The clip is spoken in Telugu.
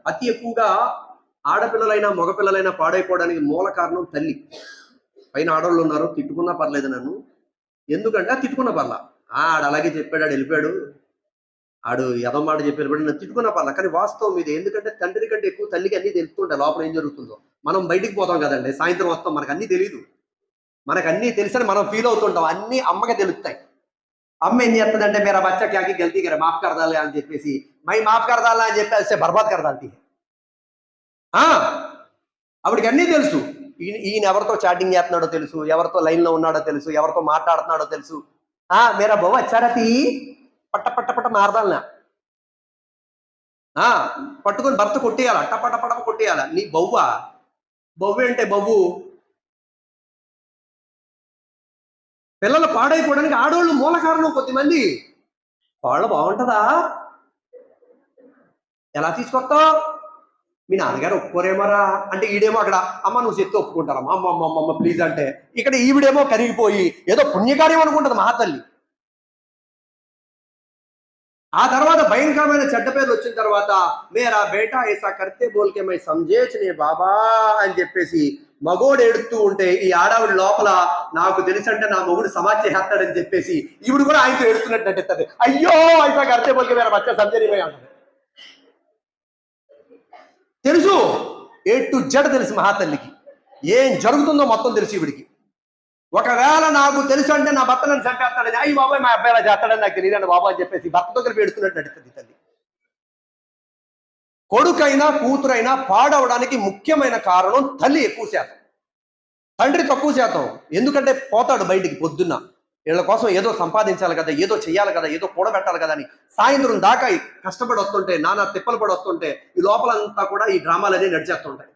అతి ఎక్కువగా ఆడపిల్లలైనా మగపిల్లలైనా పాడైపోవడానికి మూల కారణం తల్లి. పైన ఆడవాళ్ళు ఉన్నారు, తిట్టుకున్నా పర్లేదు నన్ను, ఎందుకంటే తిట్టుకున్నా పర్లా, ఆడు అలాగే చెప్పాడు, ఆడు వెళ్ళిపోయాడు, ఆడు ఎదో మాట చెప్పి వెళ్ళిపోయాడు, నన్ను తిట్టుకున్నా పర్లా. కానీ వాస్తవం ఇది. ఎందుకంటే తండ్రి కంటే ఎక్కువ తల్లికి అన్నీ తెలుస్తుంటాయి లోపల ఏం జరుగుతుందో. మనం బయటికి పోతాం కదండి, సాయంత్రం వస్తాం, మనకు అన్నీ తెలియదు. మనకు అన్నీ తెలుసని మనం ఫీల్ అవుతుంటాం, అన్నీ అమ్మకి తెలుస్తాయి. అమ్మ ఏం చేస్తుందంటే మేరా బచ్చా క్యాకి గల్తీ కరే మాఫ్ కరదాలి అని చెప్పేసి, మై మాఫ్ కరదాలా అని చెప్పేసి బర్బాద్ కరదాలి. ఆవిడికి అన్నీ తెలుసు. ఈయన ఎవరితో చాటింగ్ చేస్తున్నాడో తెలుసు, ఎవరితో లైన్లో ఉన్నాడో తెలుసు, ఎవరితో మాట్లాడుతున్నాడో తెలుసు. మేరా బొవ్వ అచ్చారతి పట్ట పట్ట పట్ట మారదాలనా, పట్టుకొని భర్త కొట్టేయాల, టపట పటప కొట్టేయాల. నీ బొవ్వ అంటే బొవ్వు. పిల్లలు పాడైపోవడానికి ఆడవాళ్ళు మూల కారణం. కొద్దిమంది వాళ్ళ బాగుంటుందా, ఎలా తీసుకొస్తావు, మీ నాన్నగారు ఒప్పుకోరేమరా అంటే ఈడేమో అక్కడ అమ్మ నువ్వు చెప్తే ఒప్పుకుంటారమ్మా, అమ్మ అమ్మ అమ్మ ప్లీజ్ అంటే, ఇక్కడ ఈవిడేమో కరిగిపోయి ఏదో పుణ్యకార్యం అనుకుంటుంది మహాతల్లి. ఆ తర్వాత భయంకరమైన చెడ్డ పేర్లు వచ్చిన తర్వాత మేరా బేటా ఏసా కర్తే బోల్కే మై సంజేచనే బాబా అని చెప్పేసి మగోడు ఎడుతూ ఉంటే ఈ ఆడవిడ లోపల నాకు తెలుసంటే నా మొగుడు సమాజ్ చేస్తాడని చెప్పేసి ఈవిడ కూడా ఆయనతో ఎడుతున్నట్టు నటిస్తుంది. అయ్యో ఐసా కర్తే బోల్కే మేరా బచ్చా సంజయ్ అంటారు. తెలుసు, ఏ టు జెడ్ తెలుసు మహాతల్లికి, ఏం జరుగుతుందో మొత్తం తెలుసు ఈవిడికి. ఒకవేళ నాకు తెలుసు అంటే నా భర్త నన్ను చంపేస్తాడని, అయ్యి బాబాయ్ మా అబ్బాయి అలా చేస్తాడని నాకు తెలియదండి బాబా అని చెప్పేసి భర్త దగ్గర పెడుతున్నట్టు నడుస్తుంది తల్లి. కొడుకైనా కూతురైనా పాడవడానికి ముఖ్యమైన కారణం తల్లి ఎక్కువ శాతం, తండ్రి తక్కువ శాతం. ఎందుకంటే పోతాడు బయటికి పొద్దున్న, వీళ్ళ కోసం ఏదో సంపాదించాలి కదా, ఏదో చెయ్యాలి కదా, ఏదో కూడబెట్టాలి కదా అని సాయంత్రం దాకా కష్టపడి వస్తుంటే, నానా తిప్పలు పడి వస్తుంటే ఈ లోపలంతా కూడా ఈ డ్రామాలన్నీ నడిచేస్తుంటాయి.